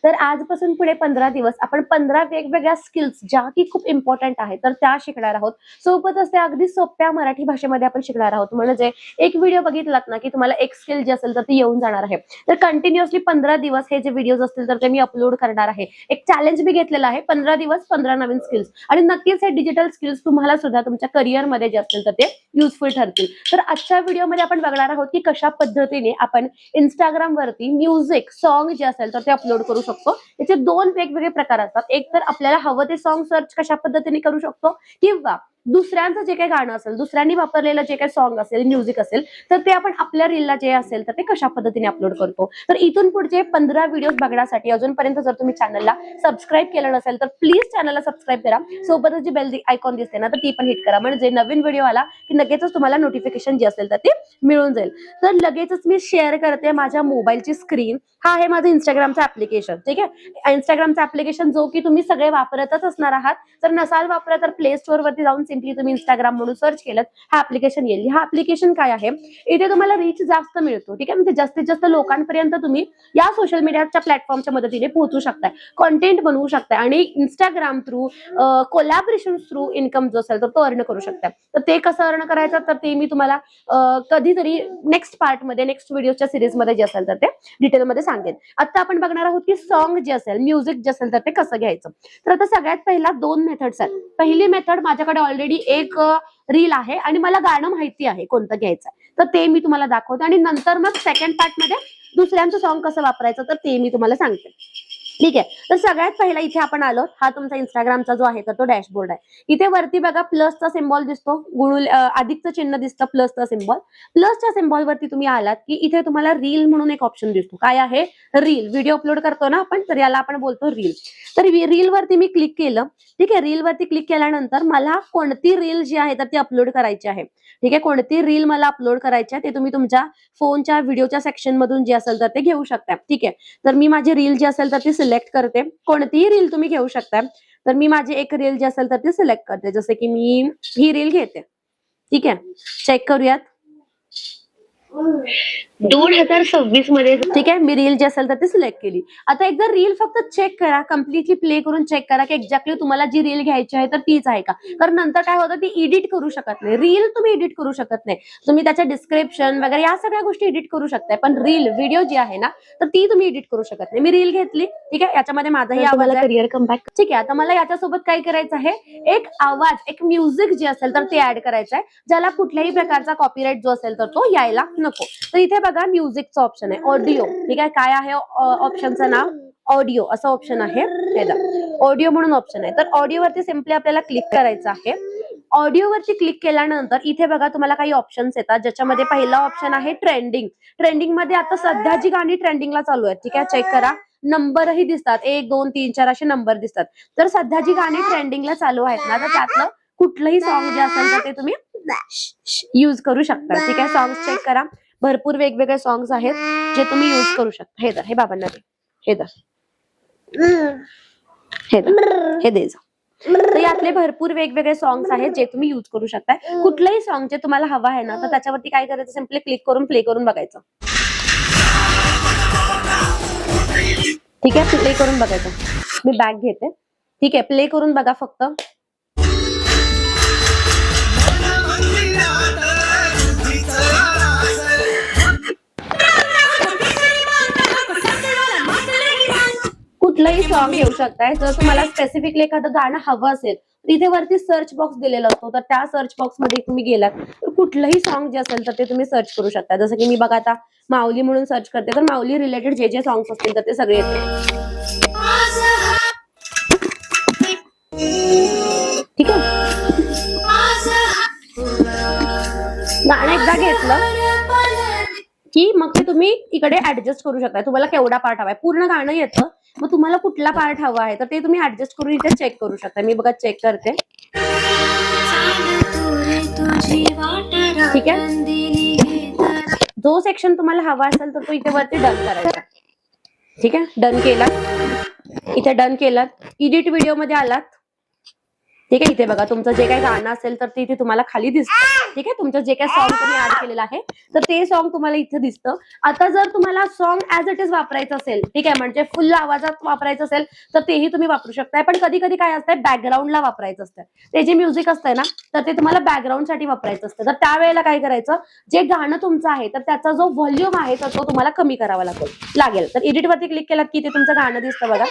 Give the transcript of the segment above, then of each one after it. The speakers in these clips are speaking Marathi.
तर आजपासून पुढे 15 दिवस आपण 15 वेगवेगळ्या स्किल्स ज्या की खूप इम्पॉर्टंट आहेत तर त्या शिकणार आहोत. सोबतच त्या अगदी सोप्या मराठी भाषेमध्ये आपण शिकणार आहोत. म्हणजे एक व्हिडिओ बघितलात ना की तुम्हाला एक स्किल जे असेल तर ती येऊन जाणार आहे. तर कंटिन्युअसली 15 दिवस हे जे व्हिडिओज असतील तर ते मी अपलोड करणार आहे. एक चॅलेंज मी घेतलेला आहे, 15 दिवस 15 नवीन स्किल्स, आणि नक्कीच हे डिजिटल स्किल्स तुम्हाला सुद्धा तुमच्या करिअरमध्ये जे असतील तर ते युजफुल ठरतील. तर आजच्या व्हिडिओमध्ये आपण बघणार आहोत की कशा पद्धतीने आपण इंस्टाग्राम वरती म्युझिक सॉन्ग जे असेल तर ते अपलोड करू शकतो. याचे दोन वेगवेगळे प्रकार असतात. एक तर आपल्याला हवं ते सॉन्ग सर्च कशा पद्धतीने करू शकतो, किंवा दुसऱ्यांचं जे काही गाणं असेल, दुसऱ्यांनी वापरलेलं जे काही सॉन्ग असेल, म्युझिक असेल, तर ते आपण आपल्या रीलला जे असेल तर ते कशा पद्धतीने अपलोड करतो. तर इथून पुढचे 15 व्हिडिओ बघण्यासाठी अजूनपर्यंत जर तुम्ही चॅनलला सबस्क्राईब केलं नसेल तर प्लीज चॅनलला सबस्क्राईब करा. सोबतच जी बेल आयकॉन दिसते ना तर ती पण हिट करा, म्हणजे नवीन व्हिडिओ आला की लगेचच तुम्हाला नोटिफिकेशन जे असेल तर ते मिळून जाईल. तर लगेचच मी शेअर करते माझ्या मोबाईलची स्क्रीन. हा आहे माझं इंस्टाग्रामचं ऍप्लिकेशन. ठीक आहे, इंस्टाग्रामचं ऍप्लिकेशन जो की तुम्ही सगळे वापरतच असणार आहात. जर नसाल वापरत तर प्ले स्टोअर वरती जाऊन सिम्पली तुम्ही इंस्टाग्राम म्हणून सर्च केलं हा ऍप्लिकेशन येईल. हा ऍप्लिकेशन काय आहे, इथे तुम्हाला रीच जास्त मिळतो. ठीक आहे, म्हणजे जास्तीत जास्त लोकांपर्यंत तुम्ही या सोशल मीडियाच्या प्लॅटफॉर्मच्या मदतीने पोहोचू शकताय, कॉन्टेंट बनवू शकताय, आणि Instagram through collaboration through income जो असेल तर तो अर्न करू शकताय. तर ते कसं अर्न करायचं तर ते मी तुम्हाला कधीतरी नेक्स्ट पार्टमध्ये, नेक्स्ट व्हिडिओच्या सिरीजमध्ये जे असेल तर ते डिटेलमध्ये सांगेन. आता आपण बघणार आहोत की सॉन्ग जे असेल, म्युझिक जे असेल तर ते कसं घ्यायचं. तर आता सगळ्यात पहिला दोन मेथड्स आहेत. पहिली मेथड, माझ्याकडे ऑलरेडी एक रील आहे आणि मला गाणं माहिती आहे कोणतं घ्यायचं, तर ते मी तुम्हाला दाखवते, आणि नंतर मग सेकंड पार्ट मध्ये दुसऱ्यांचं सॉन्ग कसं वापरायचं तर ते मी तुम्हाला सांगते. ठीक आहे, तर सगळ्यात पहिला इथे आपण आलो. हा तुमचा इंस्टाग्रामचा जो आहे तर तो डॅशबोर्ड आहे. इथे वरती बघा प्लसचा सिम्बॉल दिसतो, अधिकचं चिन्ह दिसतं, प्लसचा सिम्बॉल. प्लसच्या सिम्बॉल वरती तुम्ही आलात की इथे तुम्हाला रील म्हणून एक ऑप्शन दिसतो. काय आहे, रील. व्हिडिओ अपलोड करतो ना आपण, तर याला आपण बोलतो रील. तर रील वरती मी क्लिक केलं. ठीक आहे, रील वरती क्लिक केल्यानंतर मला कोणती रील जी आहे तर ती अपलोड करायची आहे. ठीक आहे, कोणती रील मला अपलोड करायची आहे ते तुम्ही तुमच्या फोनच्या व्हिडिओच्या सेक्शन मधून जे असेल तर ते घेऊ शकता. ठीक आहे, तर मी माझी रील जी असेल तर ती सिलेक्ट करते. कोणतीही रील तुम्ही घेऊ शकता. तर मी माझी एक रील जी असेल तर ती सिलेक्ट करते, जसं की मी ही रील घेते. ठीक आहे, चेक करूयात. 2026 मध्ये. ठीक आहे, मी रील जी असेल तर ती सिलेक्ट केली. आता एकदा रील फक्त चेक करा, कम्प्लिटली प्ले करून चेक करा की एक्झॅक्टली तुम्हाला जी रील घ्यायची आहे तर तीच आहे का. कारण नंतर काय होतं, ती एडिट करू शकत नाही. रील तुम्ही एडिट करू शकत नाही. तुम्ही त्याच्या डिस्क्रिप्शन वगैरे या सगळ्या गोष्टी एडिट करू शकताय, पण रील व्हिडिओ जी आहे ना तर ती तुम्ही एडिट करू शकत नाही. मी रील घेतली. ठीक आहे, याच्यामध्ये माझाही आवाज आहे, करिअर कमबॅक. ठीक आहे, आता मला याच्यासोबत काय करायचं आहे, एक आवाज, एक म्युझिक जे असेल तर ते ऍड करायचं आहे, ज्याला कुठल्याही प्रकारचा कॉपीराइट जो असेल तर तो यायला नको. तर इथे बघा म्युझिकचं ऑप्शन आहे, ऑडिओ. ठीक आहे, काय आहे ऑप्शनचं नाव, ऑडिओ असं ऑप्शन आहे. ऑडिओ म्हणून ऑप्शन आहे. तर ऑडिओ वरती सिम्पली आपल्याला क्लिक करायचं आहे. ऑडिओ वरती क्लिक केल्यानंतर इथे बघा तुम्हाला काही ऑप्शन्स येतात, ज्याच्यामध्ये पहिला ऑप्शन आहे ट्रेंडिंग. ट्रेंडिंग मध्ये आता सध्या जी गाणी ट्रेंडिंगला चालू आहेत, ठीक आहे, चेक करा. नंबरही दिसतात, 1 2 3 4 असे नंबर दिसतात. तर सध्या जी गाणी ट्रेंडिंगला चालू आहेत ना तर त्यातलं कुठलंही सॉन्ग जे असेल तर ते तुम्ही युज करू शकता. ठीक आहे, सॉंग्स चेक करा. भरपूर वेगवेगळे सॉंग्स आहेत जे तुम्ही युज करू शकता. हे दर, हे बाबांना दे, हे दर, हे दर, हे दे. तर यातले भरपूर वेगवेगळे सॉंग्स आहेत जे तुम्ही युज करू शकताय. कुठलंही सॉंग जे तुम्हाला हवं आहे ना तर त्याच्यावरती काय करायचं, सिम्पली क्लिक करून प्ले करून बघायचं. ठीक आहे, प्ले करून बघायचं. मी बॅक घेते. ठीक आहे, प्ले करून बघा फक्त. कुठलंही सॉन्ग घेऊ शकताय. जर तुम्हाला स्पेसिफिकली एखादं गाणं हवं असेल तिथे वरती सर्च बॉक्स दिलेला असतो, तर त्या सर्च बॉक्स मध्ये तुम्ही गेलात तर कुठलंही सॉन्ग जे असेल तर ते तुम्ही सर्च करू शकता. जसं की मी बघा आता माऊली म्हणून सर्च करते, तर माऊली रिलेटेड जे जे सॉंग्स असतील तर ते सगळे येतील. ठीक आहे, गाणं एकदा घेतलं की मग ते तुम्ही इकडे ऍडजस्ट करू शकता. तुम्हाला केवढा पार्ट हवाय, पूर्ण गाणं येतं, मग तुम्हाला कुठला पार्ट हवा आहे तर ते तुम्ही ऍडजस्ट करून इथे चेक करू शकता. मी बघा चेक करते. ठीक आहे, जो सेक्शन तुम्हाला हवा असेल तर तो इथे वरती डन करायचा. ठीक आहे, डन केलात. इथे डन केलात, एडिट व्हिडिओ मध्ये आलात. ठीक आहे. इथे बघा तुमचं जे काही गाणं असेल तर ते इथे तुम्हाला खाली दिसतं. ठीक आहे. तुमचं जे काही सॉन्ग तुम्ही ऍड केलेलं आहे तर ते सॉन्ग तुम्हाला इथे दिसतं. आता जर तुम्हाला सॉन्ग ऍज इट इज वापरायचं असेल, ठीक आहे, म्हणजे फुल आवाजात वापरायचं असेल तर तेही तुम्ही वापरू शकताय. पण कधी कधी काय असतं, बॅकग्राऊंडला वापरायचं असतं. ते जे म्युझिक असतंय ना तर ते तुम्हाला बॅकग्राऊंडसाठी वापरायचं असतं. तर त्यावेळेला काय करायचं, जे गाणं तुमचं आहे तर त्याचा जो व्हॉल्यूम आहे तर तो तुम्हाला कमी करावा लागेल. तर एडिट वरती क्लिक केलात की ते तुमचं गाणं दिसतं बघा.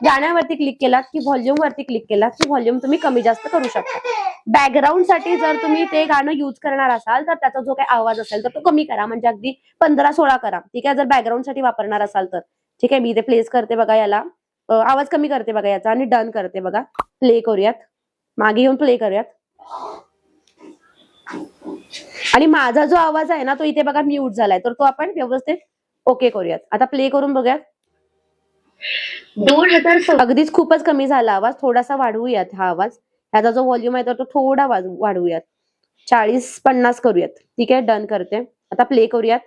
गाण्यावरती क्लिक केलात की व्हॉल्यूम वरती क्लिक केलात की व्हॉल्यूम तुम्ही कमी जास्त करू शकता. बॅकग्राऊंड साठी जर तुम्ही ते गाणं युज करणार असाल तर त्याचा जो काही आवाज असेल तर तो कमी करा, म्हणजे अगदी 15-16 करा. ठीक आहे. जर बॅकग्राऊंड साठी वापरणार असाल तर ठीक आहे. मी इथे प्लेस करते बघा, याला आवाज कमी करते बघा याचा आणि डन करते बघा. प्ले करूयात, मागे येऊन प्ले करूयात. आणि माझा जो आवाज आहे ना तो इथे बघा म्यूट झालाय, तर तो आपण व्यवस्थित ओके करूयात. आता प्ले करून बघूयात. 2000 अगदीच खूपच कमी झाला आवाज, थोडासा वाढवूयात हा आवाज. ह्याचा जो व्हॉल्यूम आहे तर तो थोडा वाढवूयात, 40-50 करूयात. ठीक आहे. डन करते. आता प्ले करूयात.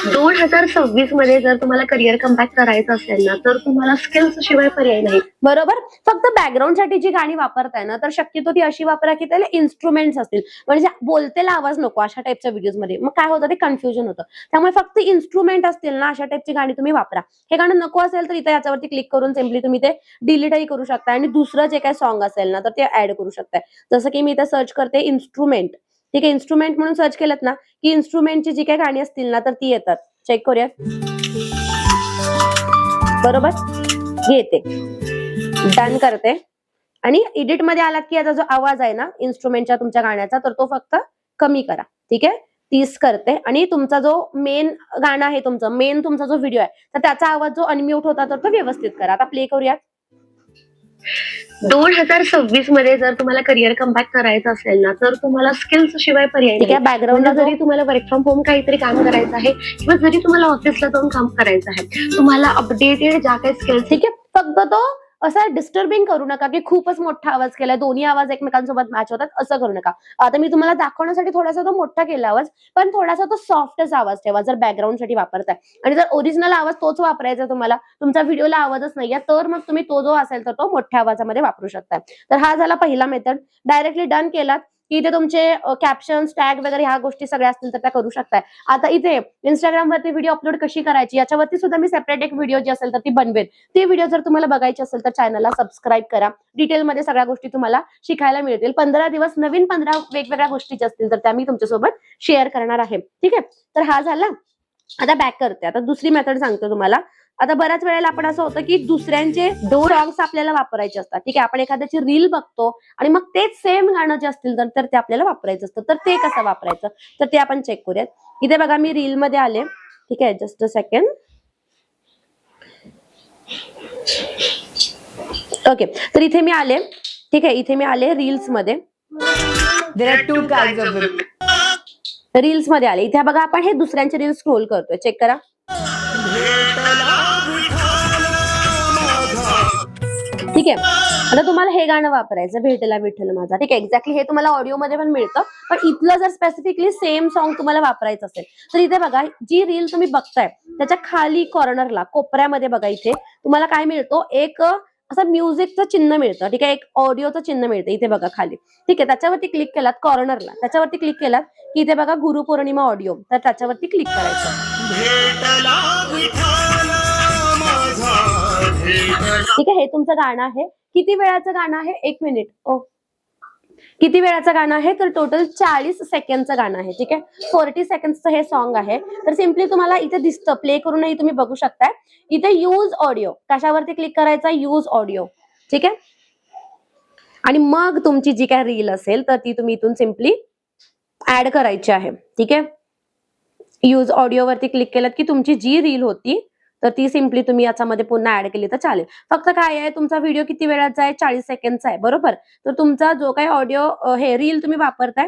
2026 मध्ये जर तुम्हाला करिअर कमबॅक करायचं असेल ना तर तुम्हाला स्किल्स शिवाय पर्याय नाही. बरोबर. फक्त बॅकग्राऊंड साठी जी गाणी वापरताय ना तर शक्यतो ती अशी वापरा की त्याला इन्स्ट्रुमेंट्स असतील, म्हणजे बोलतेला आवाज नको अशा टाईपच्या व्हिडिओज मध्ये. मग काय होतं, ते कन्फ्युजन होतं. त्यामुळे फक्त इन्स्ट्रुमेंट असतील ना अशा टाईपची गाणी तुम्ही वापरा. हे गाणं नको असेल तर इथे याच्यावरती क्लिक करून सिम्पली तुम्ही ते डिलीटही करू शकता आणि दुसरं जे काही सॉन्ग असेल ना तर ते ऍड करू शकताय. जसं की मी इथे सर्च करते इन्स्ट्रुमेंट. ठीक आहे. इन्स्ट्रुमेंट म्हणून सर्च केलं ना की इन्स्ट्रुमेंटची जी काही गाणी असतील ना तर ती येतात. चेक करूया. बरोबर. घेते, डन करते. आणि एडिट मध्ये आलात की याचा जो आवाज आहे ना इन्स्ट्रुमेंटच्या तुमच्या गाण्याचा तर तो फक्त कमी करा. ठीक आहे. 30 करते. आणि तुमचा जो मेन गाणं आहे, तुमचा जो व्हिडिओ आहे तर त्याचा आवाज जो अनम्यूट होता तर तो व्यवस्थित करा. आता प्ले करूयात. 2026 मध्ये जर तुम्हाला करिअर कमबॅक करायचं असेल ना तर तुम्हाला स्किल्स शिवाय पर्याय नाही. बॅकग्राऊंडला जरी तुम्हाला वर्क फ्रॉम होम काहीतरी काम करायचं आहे किंवा जरी तुम्हाला ऑफिसला जाऊन काम करायचं आहे, तुम्हाला अपडेटेड ज्या काही स्किल्स, ठीक आहे, फक्त तो असा डिस्टर्बिंग करू नका की खूपच मोठा आवाज केलाय, दोन्ही आवाज एकमेकांसोबत मॅच होतात, असं करू नका. आता मी तुम्हाला दाखवण्यासाठी थोडासा तो मोठा केला आवाज, पण थोडासा तो सॉफ्टच आवाज ठेवा जर बॅकग्राऊंड साठी वापरताय. आणि जर ओरिजिनल आवाज तोच वापरायचा तुम्हाला, तुमच्या व्हिडिओला आवाजच नाहीये, तर मग तुम्ही तो जो असेल तर तो मोठ्या आवाजामध्ये वापरू शकता. तर हा झाला पहिला मेथड. डायरेक्टली डन केलात की इथे तुमचे कॅप्शन्स, टॅग वगैरे ह्या गोष्टी सगळ्या असतील तर त्या करू शकताय. आता इथे इंस्टाग्राम वरती व्हिडिओ अपलोड कशी करायची याच्यावरती सुद्धा मी सेपरेट एक व्हिडिओ जी असेल तर ती बनवेन. ते व्हिडिओ जर तुम्हाला बघायची असेल तर चॅनलला सबस्क्राईब करा. डिटेलमध्ये सगळ्या गोष्टी तुम्हाला शिकायला मिळतील. 15 दिवस नवीन 15 वेगवेगळ्या गोष्टी असतील तर त्या मी तुमच्यासोबत शेअर करणार आहे. ठीक आहे. तर हा झाला. आता बॅक करते. आता दुसरी मेथड सांगतो तुम्हाला. आता बऱ्याच वेळेला आपण असं होतं की दुसऱ्यांचे सॉंग्स आपल्याला वापरायचे असतात. ठीक आहे. आपण एखाद्याची रील बघतो आणि मग तेच सेम गाणं जे असतील तर ते आपल्याला वापरायचं असतं. तर ते कसं वापरायचं तर ते आपण चेक करूयात. इथे बघा मी रील मध्ये आले. ठीक आहे. Just a second. ओके. तर इथे मी आले. ठीक आहे. इथे मी आले रील्स मध्ये. There are two kinds of women. Reels मध्ये आले. इथे बघा आपण हे दुसऱ्यांचे रील्स स्क्रोल करतोय. चेक करा. ठीक आहे. आता तुम्हाला हे गाणं वापरायचं, भेटला विठ्ठल माझा. ठीक आहे. एक्झॅक्टली हे तुम्हाला ऑडिओ मध्ये पण मिळतं, पण इथलं जर स्पेसिफिकली सेम सॉन्ग तुम्हाला वापरायचं असेल तर इथे बघा जी रील तुम्ही बघताय त्याच्या खाली कॉर्नरला कोपऱ्यामध्ये बघा इथे तुम्हाला काय मिळतो, एक असं म्युझिकचं चिन्ह मिळतं. ठीक आहे. एक ऑडिओचं चिन्ह मिळतं इथे बघा खाली. ठीक आहे. त्याच्यावरती क्लिक केलात कॉर्नरला, त्याच्यावरती क्लिक केलात की इथे बघा गुरुपौर्णिमा ऑडिओ, तर त्याच्यावरती क्लिक करायचं. ठीक आहे. हे तुमचं गाणं आहे. किती वेळाचं गाणं आहे? 1 मिनिट. ओ, किती वेळाचं गाणं आहे तर टोटल 40 सेकंडचं गाणं आहे. ठीक आहे. 40 सेकंडचं हे सॉन्ग आहे. तर सिम्पली तुम्हाला इथे दिसतं, प्ले करूनही तुम्ही बघू शकताय. इथे यूज ऑडिओ, कशावरती क्लिक करायचा? Use audio. ठीक आहे. आणि मग तुमची जी काय रील असेल तर ती तुम्ही इथून सिम्पली ऍड करायची आहे. ठीक आहे. यूज ऑडिओ वरती क्लिक केलं की तुमची जी रील होती तर ती सिम्पली तुम्ही याच्यामध्ये पुन्हा ऍड केली तर चालेल. फक्त काय आहे, तुमचा व्हिडिओ किती वेळाचा आहे? 40 सेकंडचा आहे. बरोबर. तर तुमचा जो काही ऑडिओ हे रील तुम्ही वापरताय,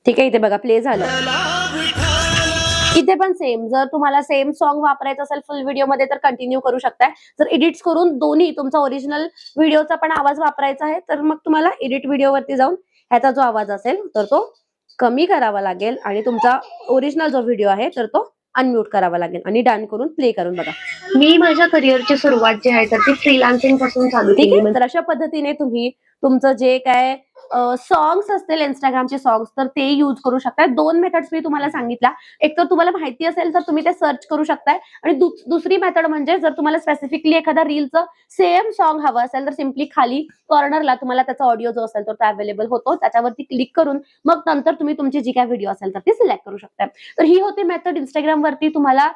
ठीक आहे, इथे बघा प्ले झालं. इथे पण सेम, जर तुम्हाला सेम सॉन्ग वापरायचं असेल फुल व्हिडिओ मध्ये तर कंटिन्यू करू शकताय. जर एडिट्स करून दोन्ही तुमचा ओरिजिनल व्हिडिओचा पण आवाज वापरायचा आहे तर मग तुम्हाला एडिट व्हिडिओ वरती जाऊन ह्याचा जो आवाज असेल तर तो कमी करावा लागेल आणि तुमचा ओरिजिनल जो व्हिडिओ आहे तर तो अनम्यूट करावं लागेल आणि डन करून प्ले करून बघा. मी माझ्या करिअरची सुरुवात जी आहे तर ती फ्रीलान्सिंग पासून चालू ठीक केली. आहे, तर अशा पद्धतीने तुम्ही तुमचं जे काय सॉंग्स असतील इंस्टाग्रामचे सॉंग्स तर ते युज करू शकताय. 2 मेथड्स मी तुम्हाला सांगितल्या. एक तर तुम्हाला माहिती असेल तर तुम्ही ते सर्च करू शकताय आणि दुसरी मेथड म्हणजे जर तुम्हाला स्पेसिफिकली एखादा रीलचं सेम सॉन्ग हवं असेल तर सिम्पली खाली कॉर्नरला तुम्हाला त्याचा ऑडिओ जो असेल तर तो अवेलेबल होतो, त्याच्यावरती क्लिक करून मग नंतर तुम्ही तुमची जी काय व्हिडिओ असेल तर ती सिलेक्ट करू शकताय. तर ही होती मेथड इंस्टाग्राम वरती तुम्हाला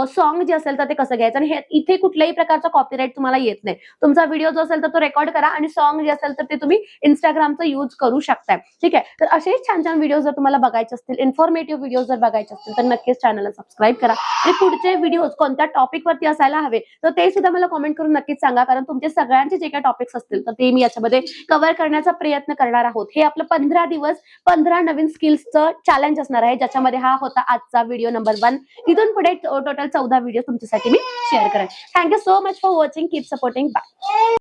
सॉन्ग जे असेल तर ते कसं घ्यायचं आणि इथे कुठल्याही प्रकारचा कॉपीराईट तुम्हाला येत नाही. तुमचा व्हिडिओ जो असेल तर तो रेकॉर्ड करा आणि सॉन्ग जे असेल तर ते तुम्ही इंस्टाग्रामचा यूज करू शकताय. ठीक आहे, तर असेच छान छान व्हिडिओ जर तुम्हाला बघायचे असतील, इन्फॉर्मेटिव्ह व्हिडिओ जर बघायचे असतील तर नक्कीच चॅनलला सबस्क्राईब करा आणि पुढचे व्हिडिओ कोणत्या टॉपिक वरती असायला हवे तर ते सुद्धा मला कमेंट करून नक्कीच सांगा, कारण तुमचे सगळ्यांचे जे काही टॉपिक्स असतील तर ते मी याच्यामध्ये कव्हर करण्याचा प्रयत्न करणार आहोत. हे आपलं 15 दिवस 15 नवीन स्किल्सचं चॅलेंज असणार आहे, ज्याच्यामध्ये हा होता आजचा व्हिडिओ नंबर 1. इथून पुढे टोटल 14 व्हिडिओ तुमच्यासाठी मी शेअर करेन. Thank you so much for watching. Keep supporting. Bye.